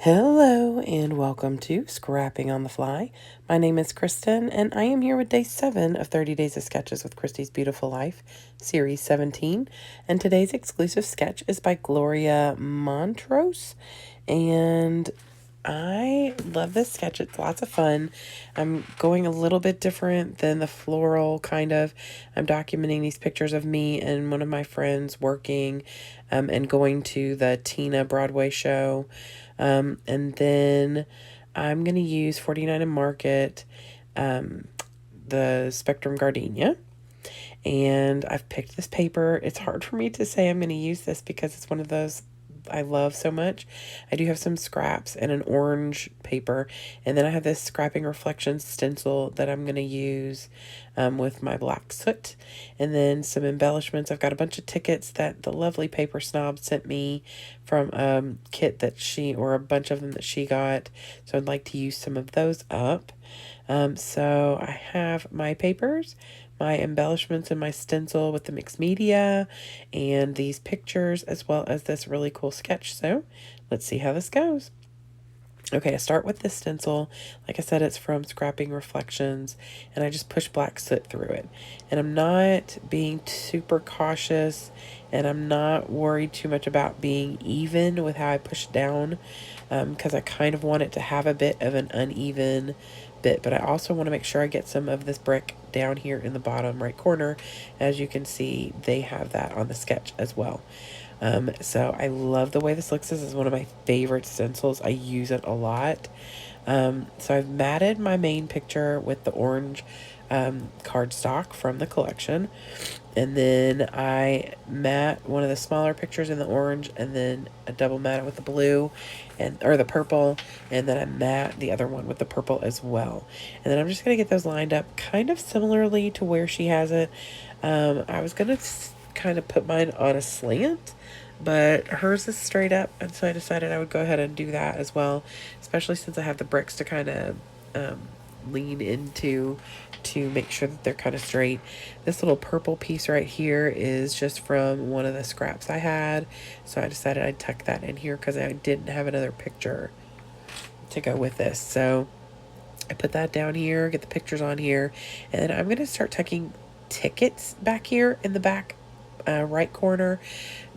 Hello and welcome to Scrapping on the Fly. My name is Kristen and I am here with day 7 of 30 Days of Sketches with Christy's Beautiful Life, series 17. And today's exclusive sketch is by Gloria Montross. And I love this sketch. It's lots of fun. I'm going a little bit different than the floral kind of. I'm documenting these pictures of me and one of my friends working and going to the Tina Broadway show. And then I'm going to use 49 and Market, the Spectrum Gardenia. And I've picked this paper. It's hard for me to say I'm going to use this because it's one of those I love so much. I do have some scraps and an orange paper, and then I have this Scrapping Reflections stencil that I'm going to use with my black soot, and then some embellishments. I've got a bunch of tickets that the lovely Paper Snob sent me from a kit that or a bunch of them that she got, so I'd like to use some of those up. So I have my papers, my embellishments, and my stencil with the mixed media and these pictures, as well as this really cool sketch. So let's see how this goes. Okay, I start with this stencil. Like I said, it's from Scrapping Reflections, and I just push black soot through it. And I'm not being super cautious, and I'm not worried too much about being even with how I push down, because I kind of want it to have a bit of an uneven bit, but I also want to make sure I get some of this brick down here in the bottom right corner. As you can see, they have that on the sketch as well. So I love the way this looks. This is one of my favorite stencils. I use it a lot. So I've matted my main picture with the orange cardstock from the collection. And then I matte one of the smaller pictures in the orange, and then I double matte it with the blue or the purple, and then I matte the other one with the purple as well. And then I'm just going to get those lined up kind of similarly to where she has it. I was going to kind of put mine on a slant, but hers is straight up, and so I decided I would go ahead and do that as well, especially since I have the bricks to kind of lean into to make sure that they're kind of straight. This little purple piece right here is just from one of the scraps I had, so I decided I'd tuck that in here because I didn't have another picture to go with this. So I put that down here, get the pictures on here, and then I'm going to start tucking tickets back here in the back right corner.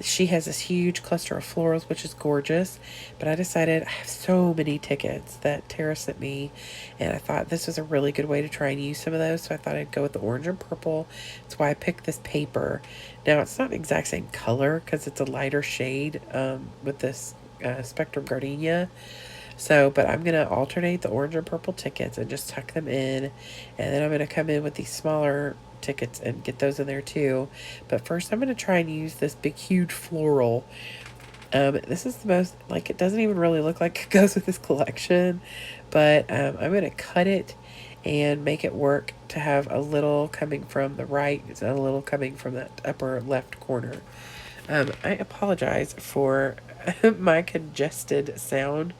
She has this huge cluster of florals, which is gorgeous, but I decided I have so many tickets that Tara sent me, and I thought this was a really good way to try and use some of those, so I thought I'd go with the orange and purple. That's why I picked this paper. Now, it's not the exact same color because it's a lighter shade with this Spectrum Gardenia. So, but I'm going to alternate the orange and purple tickets and just tuck them in. And then I'm going to come in with these smaller tickets and get those in there too. But first I'm going to try and use this big, huge floral. This is the most, like, it doesn't even really look like it goes with this collection. But I'm going to cut it and make it work to have a little coming from the right and a little coming from that upper left corner. I apologize for my congested sound.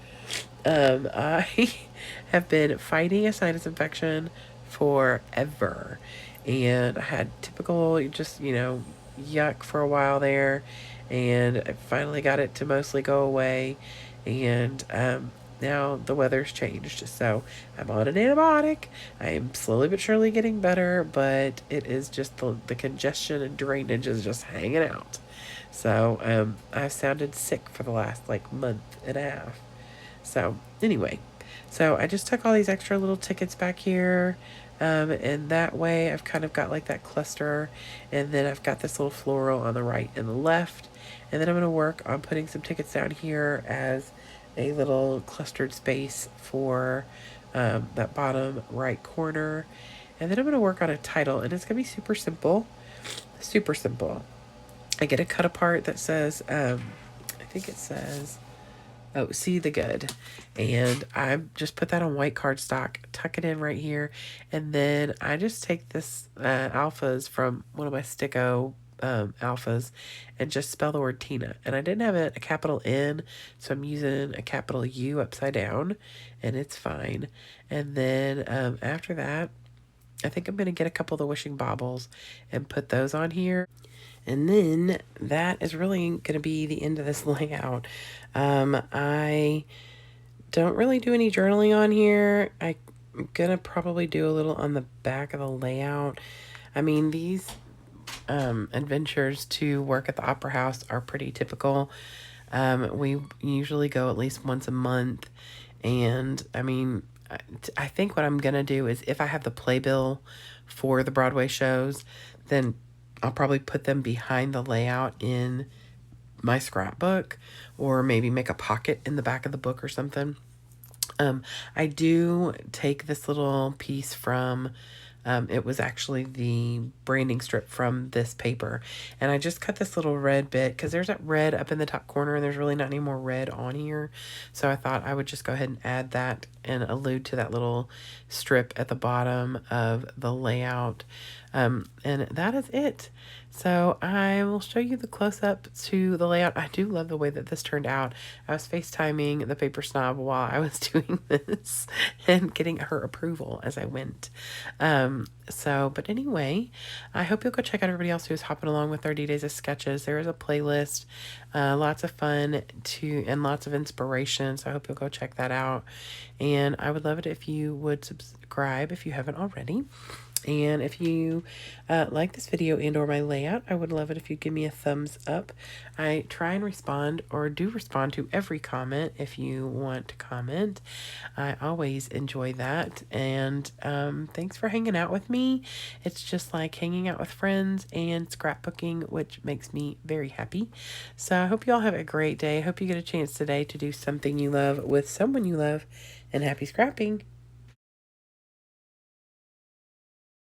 I have been fighting a sinus infection forever, and I had typical just, yuck for a while there, and I finally got it to mostly go away, and now the weather's changed, so I'm on an antibiotic. I am slowly but surely getting better, but it is just the congestion and drainage is just hanging out. So I've sounded sick for the last month and a half. So anyway, so I just took all these extra little tickets back here, and that way I've kind of got that cluster, and then I've got this little floral on the right and the left, and then I'm going to work on putting some tickets down here as a little clustered space for that bottom right corner, and then I'm going to work on a title, and it's going to be super simple, super simple. I get a cut apart that says, I think it says, oh, see the good. And I just put that on white cardstock, tuck it in right here. And then I just take this alphas from one of my Sticko alphas and just spell the word Tina. And I didn't have a capital N, so I'm using a capital U upside down, and it's fine. And then after that, I think I'm going to get a couple of the wishing baubles and put those on here. And then that is really going to be the end of this layout. I don't really do any journaling on here. I'm gonna probably do a little on the back of the layout. I mean, these adventures to work at the Opera House are pretty typical. We usually go at least once a month. And I mean, I think what I'm going to do is if I have the playbill for the Broadway shows, then I'll probably put them behind the layout in my scrapbook, or maybe make a pocket in the back of the book or something. I do take this little piece from, it was actually the branding strip from this paper. And I just cut this little red bit because there's that red up in the top corner and there's really not any more red on here. So I thought I would just go ahead and add that and allude to that little strip at the bottom of the layout. And that is it. So I will show you the close-up to the layout. I do love the way that this turned out. I was FaceTiming the paper snob while I was doing this and getting her approval as I went. But anyway, I hope you'll go check out everybody else who's hopping along with 30 Days of Sketches. There is a playlist, lots of fun and lots of inspiration. So I hope you'll go check that out. And I would love it if you would subscribe if you haven't already. And if you like this video and or my layout, I would love it if you give me a thumbs up. I try and respond, or do respond to every comment if you want to comment. I always enjoy that. And thanks for hanging out with me. It's just like hanging out with friends and scrapbooking, which makes me very happy. So I hope you all have a great day. I hope you get a chance today to do something you love with someone you love. And happy scrapping.